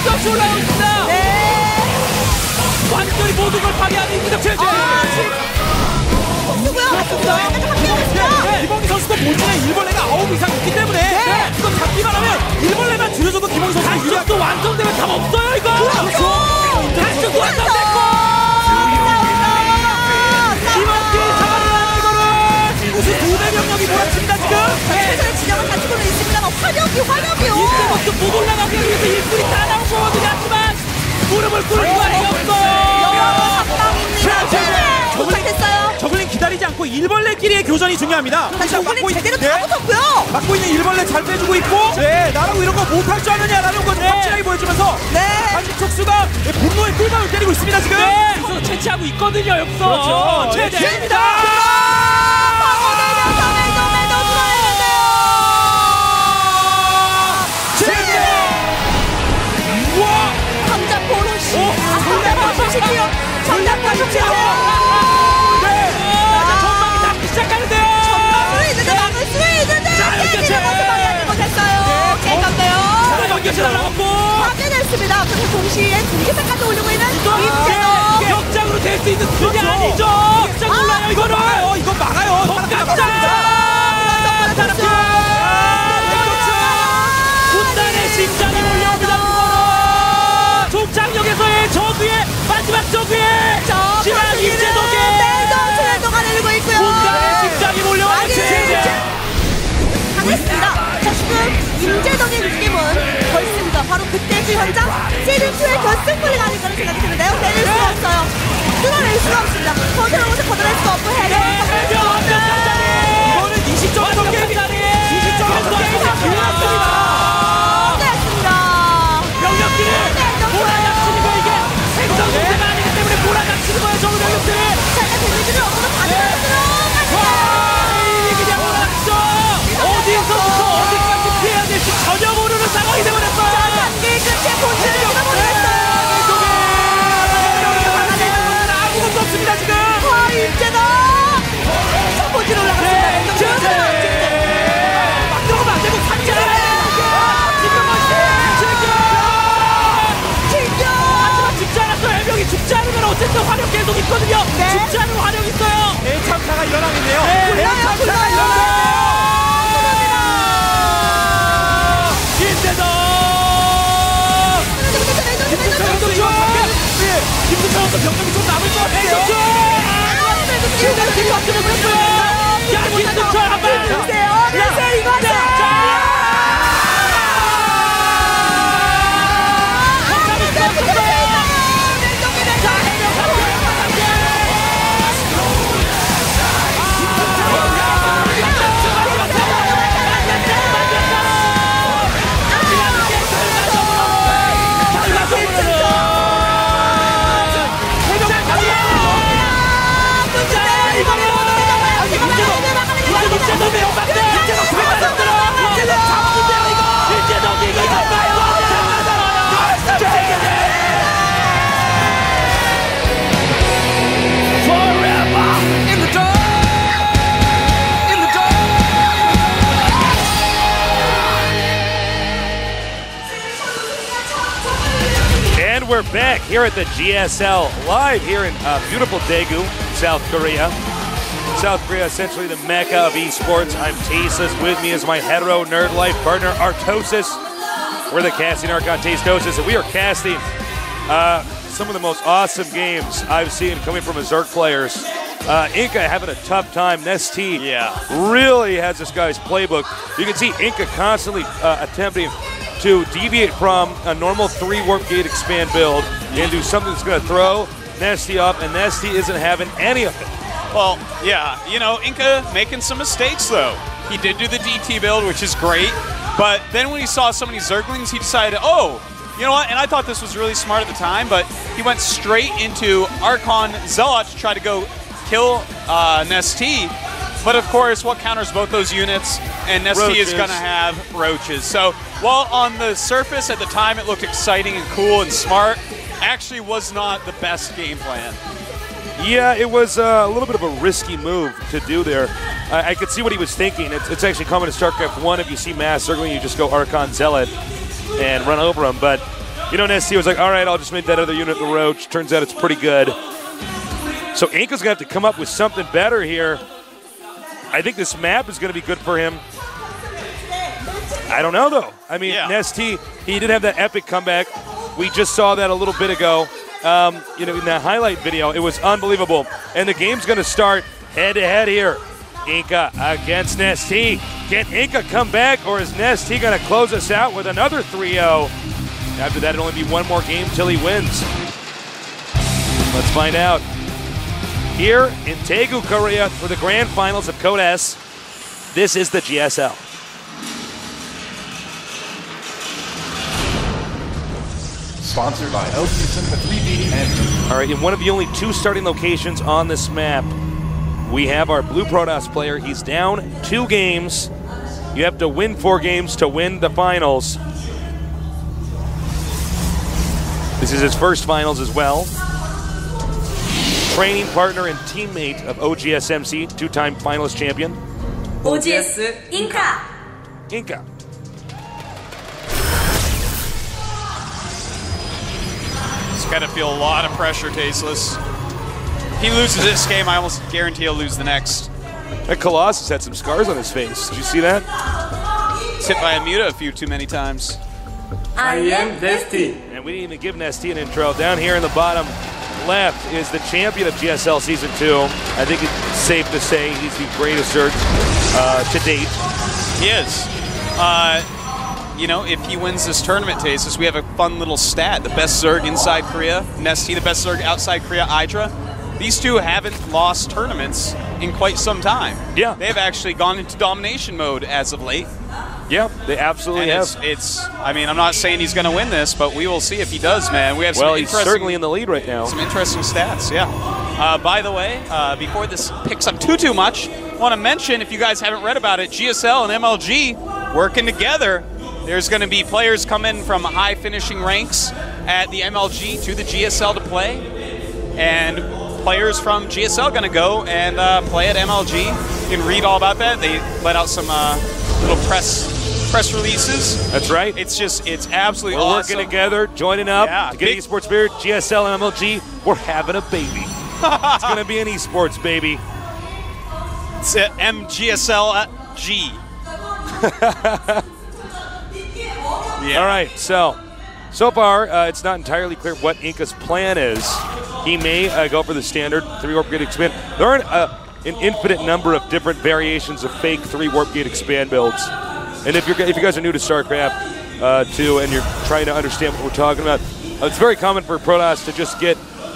다시 올라오고 있습니다. 네. 완전히 모든 걸 파괴하는 이기적 체제. 누구야? 약간 바뀌고 있습니다. 김홍희 선수도 본진에 일벌레가 9 이상 있기 때문에 이거 잡기만 하면 일벌레만 줄여줘도 김홍희 선수가 단축도 완성되면 답 없어요 이거. 그렇죠. 단축도 완성됐고 김원기 잡아내는 이거를 무슨 2배 병력이 몰아칩니다 지금. 최선의 진영을 갖추고는 있습니다만 화력이요. 이때부터 못 올라가기 위해서 일꾼이 다 나온 거거든요. 하지만 무릎을 꿇을 수가 없어. 도착했어요. 저글링 기다리지 않고 일벌레끼리의 교전이 중요합니다. 저글링 제대로 다 붙었고요. 막고 있는 일벌레 잘 빼주고 있고, 네, 나라고 이런 거 못할 줄 아느냐라는 걸 확실하게 보여주면서 한국 촉수가 분노의 꿀밤을 때리고 있습니다 지금. 네, 여기서 채취하고 있거든요. 여기서. 그렇죠. 채취입니다. 정답 보로시. 정답 보로시요. 정답 보로시. 전망이 닿기 시작하는데요. 전망을 있는데 막을 수 있는데 깨지는 모습 방해하지 못했어요. 깨졌네요. 연결체 날아갔고 파괴됐습니다. 그래서 동시에 공기사까지 올리고 있는 임재동. 역장으로 될 수 있는 수준이 아니죠. 역장 올라요 이거를. 이거 막아요. 군단의 심장이 몰려옵니다. 종착역에서의 저그의 마지막 저그의 심한 임재동의 내도가 내리고 있고요. 군단의 심장이 몰려오는 체제. 당했습니다. 자, 지금 임재동의 느낌은 벌습니다. 바로 그때 그 현장 시즌2의 결승골이 아닐까라는 생각이 드는데요. 내릴 수가 없어요. 끊어낼 수가 없습니다. 컨트롤로서 걷어낼 수가 없고 해야 이거는 20점 넘게 20점에서 기울었습니다. 병력들이 몰아닥치는 거 이게 생성공세가 아니기 때문에 몰아닥치는 거예요. 저는 병력들이. 자, 데미지를 얻어서 이게 그냥 몰아닥쳐. 어디서부터 어디까지 피해야 될지 전혀 모르는 상황이 되어버렸어요. 단계 끝에 본질을 잃어버렸어요. 아무것도 없습니다 지금. 와, 임재동. 자, 본질 올라갔습니다. 막 들어가면 안 되고 산책. 죽지 않았어요. 해병이 죽지 않으면 어쨌든 화력 계속 있거든요. 죽지 않으면 화력 있어요. 대참사가 일어나겠네요. 대참사가 김수철 선수 병력이 좀 남을 것 같아요. 야, 김수철 한 번 주세요. 이거죠. And we're back here at the GSL, live here in beautiful Daegu, South Korea. South Korea, essentially the mecca of esports. I'm Tasis. With me is my hetero nerd life partner, Artosis. We're the casting Archon Tastosis, and we are casting some of the most awesome games I've seen coming from Zerg players. InCa having a tough time. NesTea really has this guy's playbook. You can see InCa constantly attempting to deviate from a normal 3 warp gate expand build into something that's going to throw NesTea up, and NesTea isn't having any of it. Well, yeah, you know, InCa making some mistakes, though. He did do the DT build, which is great, but then when he saw so many Zerglings, he decided, oh, you know what, and I thought this was really smart at the time, but he went straight into Archon Zealot to try to go kill NesTea. But of course, what counters both those units, and NesTea is going to have roaches. So while on the surface at the time it looked exciting and cool and smart, actually was not the best game plan. Yeah, it was a little bit of a risky move to do there. I could see what he was thinking. It's actually common to StarCraft 1. If you see mass circling, you just go Archon Zealot and run over him. But You know, NesTea was like, all right, I'll just make that other unit the Roach. Turns out it's pretty good. So InCa's going to have to come up with something better here. I think this map is going to be good for him. I don't know, though. I mean, NesTea, he did have that epic comeback. We just saw that a little bit ago. You know, in that highlight video, it was unbelievable. And the game's going to start head-to-head here. InCa against NesTea. Can InCa come back, or is NesTea going to close us out with another 3-0? After that, it'll only be one more game till he wins. Let's find out. Here in Daegu, Korea, for the grand finals of Code S, this is the GSL. Sponsored by LG Cinema 3D and... All right, in one of the only 2 starting locations on this map, we have our Blue Protoss player. He's down 2 games. You have to win 4 games to win the finals. This is his first finals as well. Training partner and teammate of OGSMC, 2-time finalist champion. OGS InCa. InCa. He's got to feel a lot of pressure, Tasteless. If he loses this game, I almost guarantee he'll lose the next. That Colossus had some scars on his face. Did you see that? He's hit by a Muta a few too many times. I am NesTea. And we didn't even give NesTea an intro. Down here in the bottom left is the champion of GSL Season 2. I think it's safe to say he's the greatest Zerg to date. He is. You know, if he wins this tournament, Tasteless, we have a fun little stat. The best Zerg inside Korea, NesTea, the best Zerg outside Korea, Hydra. These two haven't lost tournaments in quite some time. Yeah. They've actually gone into domination mode as of late. Yeah, they absolutely and have. I mean, I'm not saying he's going to win this, but we will see if he does, man. We have some he's certainly in the lead right now. Some interesting stats, yeah. By the way, before this picks up too much, I want to mention, if you guys haven't read about it, GSL and MLG working together. There's going to be players coming from high finishing ranks at the MLG to the GSL to play, and players from GSL going to go and play at MLG. You can read all about that. They let out some little press releases. That's right. It's absolutely We're awesome. working together, joining up to get big esports spirit, GSL and MLG. We're having a baby. It's going to be an esports baby. It's MGSL-G. All right, so far, it's not entirely clear what InCa's plan is. He may go for the standard 3 warp gate expand. There are an infinite number of different variations of fake 3 warp gate expand builds. And if you guys are new to StarCraft 2 and you're trying to understand what we're talking about, it's very common for Protoss to just get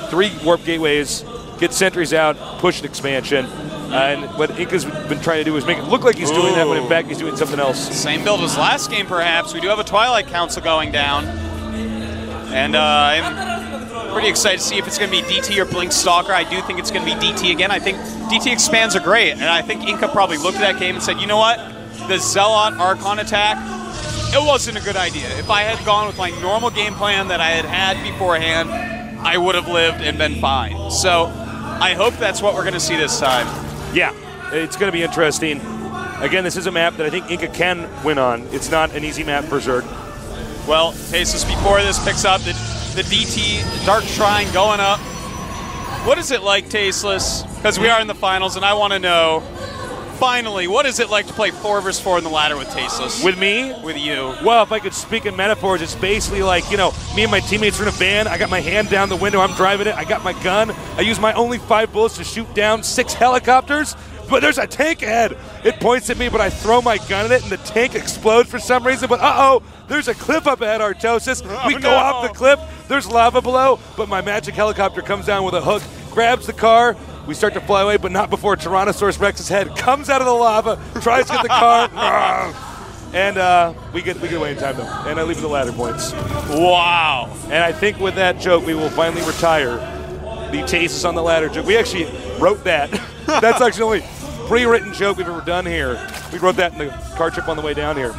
3 warp gateways, get sentries out, push an expansion. And what InCa's been trying to do is make it look like he's doing that, when in fact he's doing something else. Same build as last game, perhaps. We do have a Twilight Council going down. And I'm pretty excited to see if it's going to be DT or Blink Stalker. I do think it's going to be DT again. I think DT expands are great. And I think InCa probably looked at that game and said, you know what? The Zealot Archon attack, it wasn't a good idea. If I had gone with my normal game plan that I had beforehand, I would have lived and been fine. So I hope that's what we're going to see this time. Yeah, it's going to be interesting. Again, this is a map that I think InCa can win on. It's not an easy map for Zerg. Well, Tasteless, before this picks up, the DT Dark Shrine going up. What is it like, Tasteless? Because we are in the finals, and I want to know, finally, what is it like to play 4 vs 4 in the ladder with Tasteless? With me? With you. Well, if I could speak in metaphors, it's basically like, you know, me and my teammates are in a van. I got my hand down the window. I'm driving it. I got my gun. I use my only 5 bullets to shoot down 6 helicopters. But there's a tank ahead. It points at me, but I throw my gun at it, and the tank explodes for some reason. But uh-oh, there's a cliff up ahead, Artosis. We go off the cliff. There's lava below, but my magic helicopter comes down with a hook, grabs the car. We start to fly away, but not before Tyrannosaurus Rex's head comes out of the lava, tries to get the car, and we get away in time, though. And I leave with the ladder points. Wow. And I think with that joke, we will finally retire the Tasteless on the ladder joke. We actually wrote that. That's actually the only pre-written joke we've ever done here. We wrote that in the car trip on the way down here.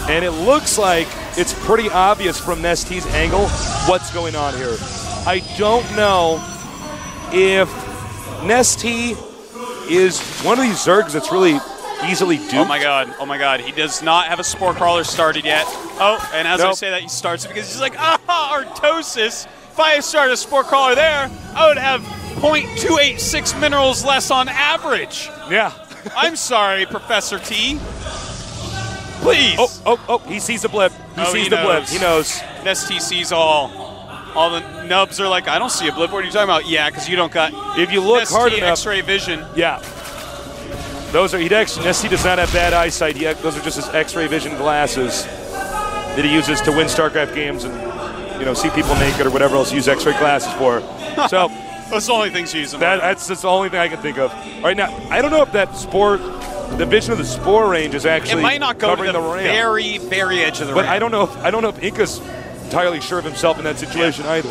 And it looks like it's pretty obvious from NesTea's angle what's going on here. I don't know if NesTea is one of these Zergs that's really easily duped. Oh my god, he does not have a Spore Crawler started yet. Oh, and as I say that, he starts it because he's like, Artosis, if I started a Spore Crawler there, I would have 0.286 minerals less on average. Yeah. I'm sorry, Professor T. Please. Oh, he sees the blip. He sees the blip. He knows. NesTea sees all. All the nubs are like, I don't see a blip. What are you talking about? Yeah, because you don't got if you look hard enough, X-ray vision. Yeah. Those are, NesTea does not have bad eyesight yet. Those are just his X-ray vision glasses that he uses to win StarCraft games and, see people naked or whatever else you use X-ray glasses for. So that's the only things you use them. That's the only thing I can think of. Right now, I don't know if that the vision of the Spore range is actually it might not go covering to the ramp. very, very edge of the but ramp. I don't know if InCa's entirely sure of himself in that situation either.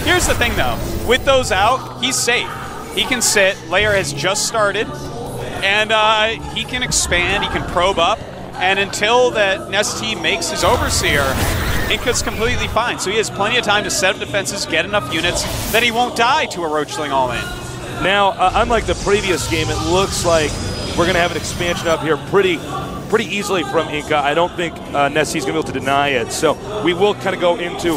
Here's the thing, though. With those out, he's safe. He can sit. Layer has just started, and he can expand. He can probe up, and until that NesTea makes his Overseer, InCa's completely fine. So he has plenty of time to set up defenses, get enough units that he won't die to a Roachling all in. Now, unlike the previous game, it looks like we're going to have an expansion up here pretty easily from InCa. I don't think NesTea's going to be able to deny it. So we will kind of go into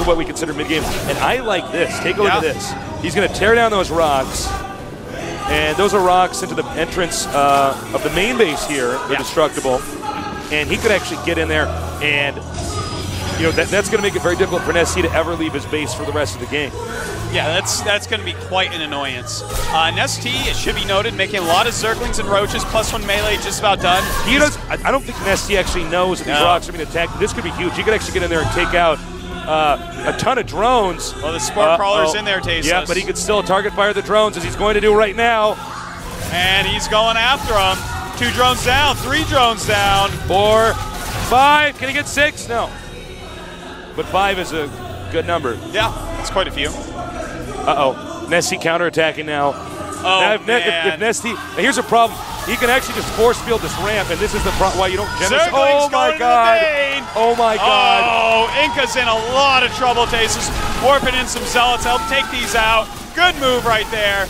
what we consider mid-game. And I like this. Take a look at this. He's going to tear down those rocks. And those are rocks into the entrance of the main base here. They're destructible. And he could actually get in there and, that's going to make it very difficult for NesTea to ever leave his base for the rest of the game. Yeah, that's going to be quite an annoyance. NesTea, it should be noted, making a lot of Zerglings and Roaches, +1 melee, just about done. I don't think NesTea actually knows that these rocks are being attacked. This could be huge. He could actually get in there and take out a ton of drones. Well, the Spore Crawler's in there, Tasteless. Yeah, but he could still target fire the drones, as he's going to do right now. And he's going after him. 2 drones down, 3 drones down. 4, 5. Can he get 6? No. But 5 is a good number. Yeah, that's quite a few. NesTea counterattacking now. If NesTea, now here's a problem. He can actually just force field this ramp, and this is the why you don't generate. Oh my god! Oh my god! Oh, InCa's in a lot of trouble. Tasteless warping in some zealots, help take these out. Good move right there.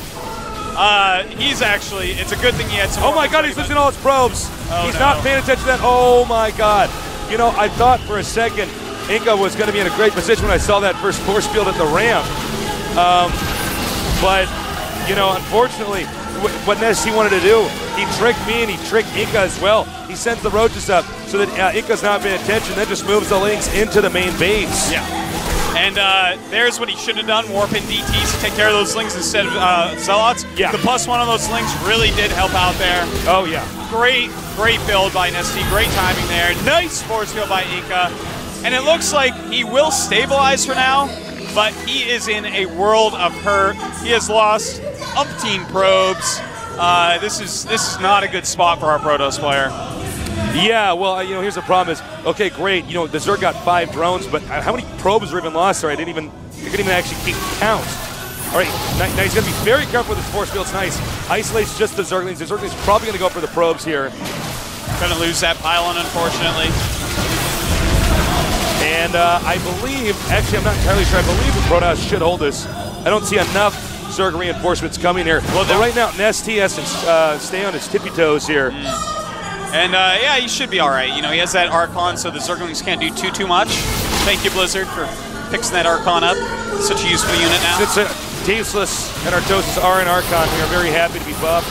It's a good thing he had some. Oh my god! He's losing all his probes. He's not paying attention to that. Oh my god! I thought for a second InCa was going to be in a great position when I saw that first force field at the ramp. But, unfortunately, what NesTea wanted to do, he tricked me and he tricked InCa as well. He sends the Roaches up so that InCa's not paying attention, then just moves the links into the main base. Yeah. And there's what he should have done, warp in DTs to take care of those slings instead of Zealots. Yeah. The +1 on those slings really did help out there. Oh, yeah. Great build by NesTea, great timing there. Nice force field by InCa. And it looks like he will stabilize for now, but he is in a world of hurt. He has lost umpteen probes. This is not a good spot for our Protoss player. Yeah, well, here's the problem is, okay, great, the Zerg got 5 drones, but how many probes are even lost there? I couldn't even actually keep count. All right, now he's going to be very careful with his force field. It's nice. Isolates just the Zerglings. The Zerglings probably going to go for the probes here. Going to lose that pylon, unfortunately. And I believe, actually I'm not entirely sure, I believe the Protoss should hold this. I don't see enough Zerg reinforcements coming here. Well, but right now, NesTea has to stay on his tippy toes here. And yeah, he should be all right. He has that Archon, so the Zerglings can't do too much. Thank you, Blizzard, for fixing that Archon up. Such a useful unit now. Since Tasteless and Artosis are in Archon, we are very happy to be buffed.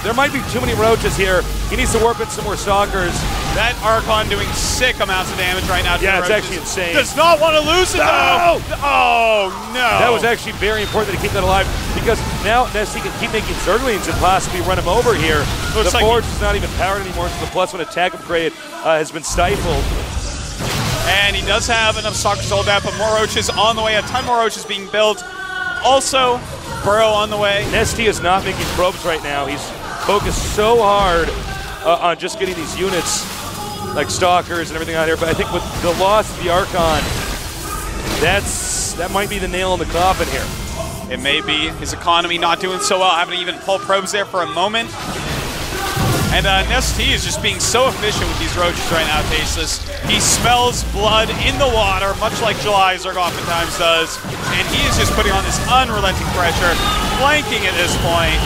There might be too many Roaches here. He needs to warp in some more Stalkers. That Archon doing sick amounts of damage right now. Yeah, it's actually insane. Does not want to lose it, though. Oh, no. That was actually very important to keep that alive, because now NesTea can keep making Zerglings and possibly run him over here. The Forge is not even powered anymore, so the +1 attack upgrade has been stifled. And he does have enough Stalkers to hold that, but more Roaches on the way. A ton more Roaches being built. Also, Burrow on the way. NesTea is not making probes right now. He's focused so hard on just getting these units like Stalkers and everything out here, but I think with the loss of the Archon, that might be the nail in the coffin here. It may be. His economy not doing so well, having to even pull probes there for a moment. And NesTea is just being so efficient with these Roaches right now, Tasteless. He smells blood in the water, much like July Zerg oftentimes does, and he is just putting on this unrelenting pressure, flanking at this point.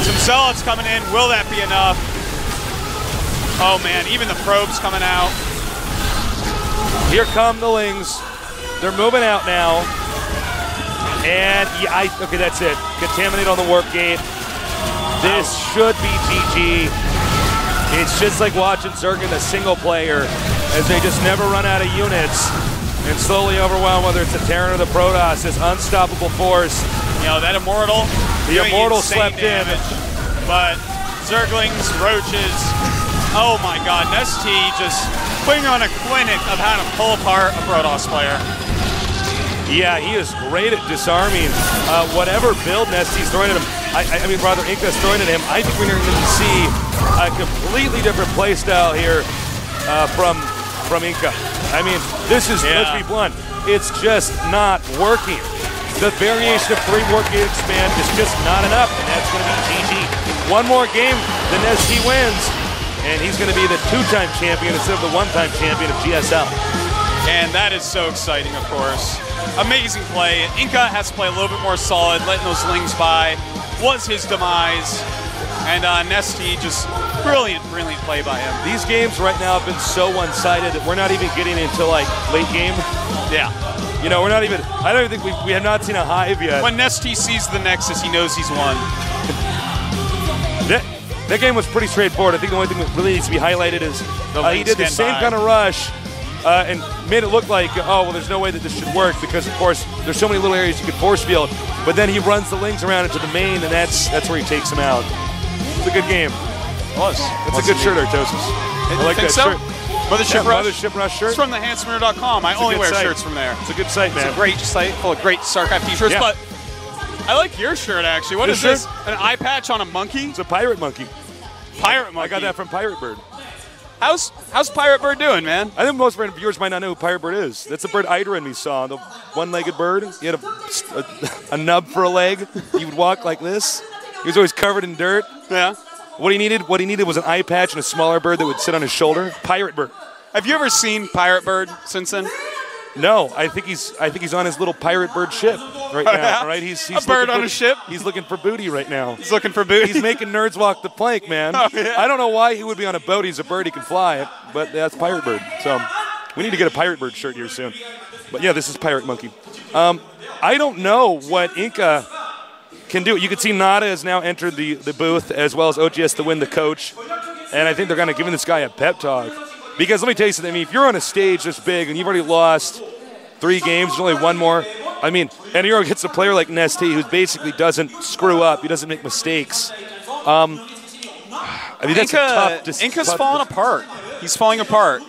Some zealots coming in. Will that be enough? Oh man, even the probes coming out. Here come the Lings. They're moving out now. And yeah, okay, that's it. Contaminate on the warp gate. This should be GG. It's just like watching Zerg in a single player as they just never run out of units and slowly overwhelm whether it's the Terran or the Protoss. This unstoppable force. You know, that Immortal. The Immortal slept in. But Zerglings, Roaches. Oh my god, NesTea just putting on a clinic of how to pull apart a Protoss player. Yeah, he is great at disarming whatever build NesTea's throwing at him. I mean, rather, InCa's throwing at him. I think we're going to see a completely different play style here from InCa. I mean, this is, let's be blunt, it's just not working. The variation of 3 warp gate expand is just not enough, and that's going to be GG. One more game, the NesTea wins, and he's going to be the 2-time champion instead of the 1-time champion of GSL. And that is so exciting, of course. Amazing play. InCa has to play a little bit more solid, letting those Lings by. Was his demise. And NesTea, just brilliant play by him. These games right now have been so one-sided that we're not even getting into, like, late game. Yeah. You know, we're not even, I don't even think we have not seen a hive yet. When NesTea sees the Nexus, he knows he's won. That game was pretty straightforward. I think the only thing that really needs to be highlighted is he did the same kind of rush and made it look like, oh, well, there's no way that this should work because, of course, there's so many little areas you could force field. But then he runs the Lings around into the main, and that's where he takes them out. It's a good game. It's a good shirt, Artosis. I like that shirt. Mothership Rush? Mothership Rush shirt. It's from thehandsomewinner.com. I only wear shirts from there. It's a good site, man. It's a great site full of great StarCraft t-shirts, but I like your shirt, actually. What is this? An eye patch on a monkey? It's a pirate monkey. Pirate monkey. I got that from Pirate Bird. How's Pirate Bird doing, man? I think most of our viewers might not know who Pirate Bird is. That's the bird Ida and me saw, the one-legged bird. He had a nub for a leg. He would walk like this. He was always covered in dirt. Yeah. What he needed was an eye patch and a smaller bird that would sit on his shoulder. Pirate Bird. Have you ever seen Pirate Bird since then? No, I think he's on his little Pirate Bird ship right now. Right? He's a bird on a ship. He's looking for booty right now. He's looking for booty. He's making nerds walk the plank, man. Oh, yeah. I don't know why he would be on a boat. He's a bird. He can fly, but that's Pirate Bird. So we need to get a Pirate Bird shirt here soon. But yeah, this is Pirate Monkey. I don't know what InCa can do. You can see Nada has now entered the booth as well as OGS to win the coach, and I think they're kind of giving this guy a pep talk. Because let me tell you something, I mean, if you're on a stage this big and you've already lost 3 games, there's only 1 more, I mean, and you're against a player like NesTea who basically doesn't screw up, he doesn't make mistakes. I mean, that's InCa's falling apart. He's falling apart.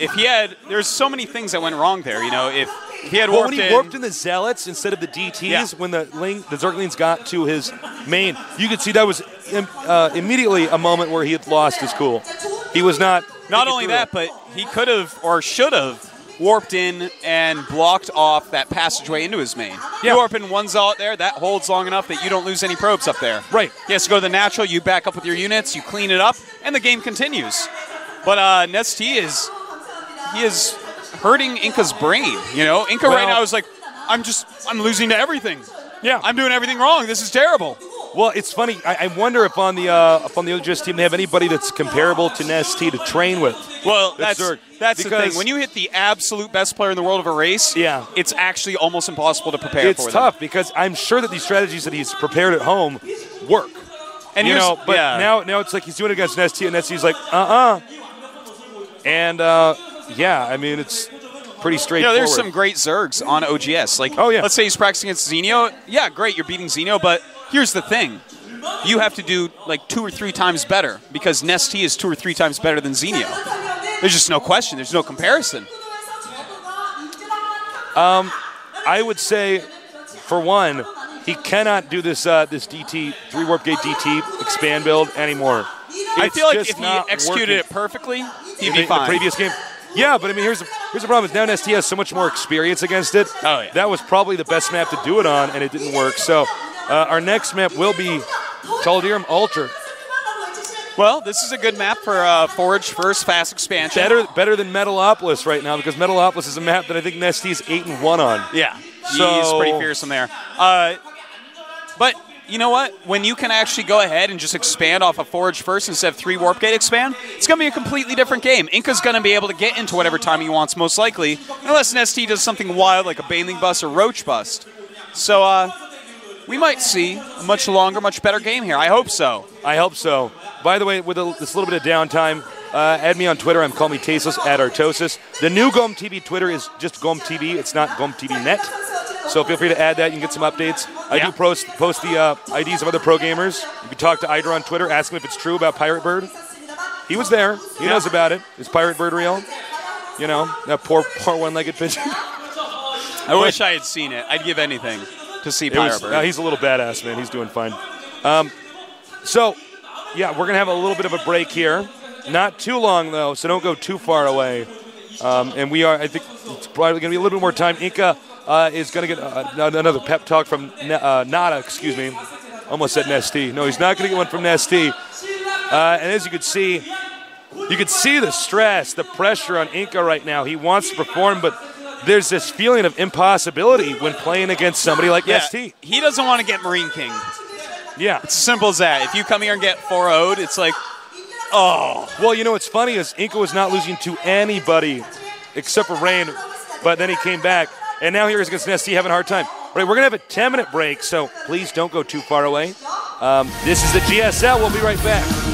There's so many things that went wrong there, you know, if he had warped in. When he warped in the Zealots instead of the DTs, when the Zerglings got to his main, you could see that was immediately a moment where he had lost his cool. He was not... Not only that, but he could have or should have warped in and blocked off that passageway into his main. Yeah. You warp in 1 Zealot there, that holds long enough that you don't lose any probes up there. Right. He has to go to the natural, you back up with your units, you clean it up, and the game continues. But NesTea is hurting InCa's brain. You know, InCa right now is like, I'm losing to everything. Yeah. I'm doing everything wrong. This is terrible. Well, it's funny. I wonder if on the OGS team they have anybody that's comparable to NesTea to train with. Well, that's the thing. When you hit the absolute best player in the world of a race, it's actually almost impossible to prepare for them. It's tough because I'm sure that these strategies that he's prepared at home work. And now it's like he's doing it against NesTea, and NesTea's like, And I mean it's pretty straightforward. You know, there's some great Zergs on OGS. Like, let's say he's practicing against Xenio. Yeah, great, you're beating Xenio, but here's the thing. You have to do like 2 or 3 times better because NesTea is 2 or 3 times better than Xenio. There's just no question. There's no comparison. I would say, for one, he cannot do this DT 3 warp gate DT expand build anymore. I feel like if he executed it perfectly, he'd be fine. The previous game. Yeah, but I mean, here's the problem. Is now NesTea has so much more experience against it. Oh, yeah. That was probably the best map to do it on, and it didn't work. So our next map will be Tal'Darim Ultra. Well, this is a good map for Forge first fast expansion. Better than Metalopolis right now, because Metalopolis is a map that I think NesTea's 8-1 on. Yeah, he's pretty fearsome there. But you know what? When you can actually go ahead and just expand off a Forage first instead of 3 Warp Gate expand, it's going to be a completely different game. InCa's going to be able to get into whatever time he wants, most likely, unless NesTea does something wild like a Baneling Bust or Roach Bust. So, we might see a much longer, much better game here. I hope so. I hope so. By the way, with this little bit of downtime, add me on Twitter. I'm Call Me Tasteless at Artosis. The new GOM TV Twitter is just GOM TV. It's not GOM TV Net. So feel free to add that. You can get some updates. I do post the IDs of other pro gamers. You can talk to Idra on Twitter. Ask him if it's true about Pirate Bird. He was there. He knows about it. Is Pirate Bird real? You know, that poor one-legged pigeon. I wish I had seen it. I'd give anything to see Pirate Bird. He's a little badass, man. He's doing fine. So, yeah, we're going to have a little bit of a break here. Not too long, though, so don't go too far away. And we are, I think it's probably going to be a little bit more time. InCa is going to get another pep talk from Nada, excuse me. Almost said NesTea. No, he's not going to get one from NesTea. And as you could see the stress, the pressure on InCa right now. He wants to perform, but there's this feeling of impossibility when playing against somebody like NesTea. He doesn't want to get Marine King. Yeah. It's as simple as that. If you come here and get 4-0'd, it's like, oh. Well, you know what's funny is InCa was not losing to anybody except for Rain, but then he came back, and now here he's against NesTea having a hard time. All right, we're going to have a 10-minute break, so please don't go too far away. This is the GSL. We'll be right back.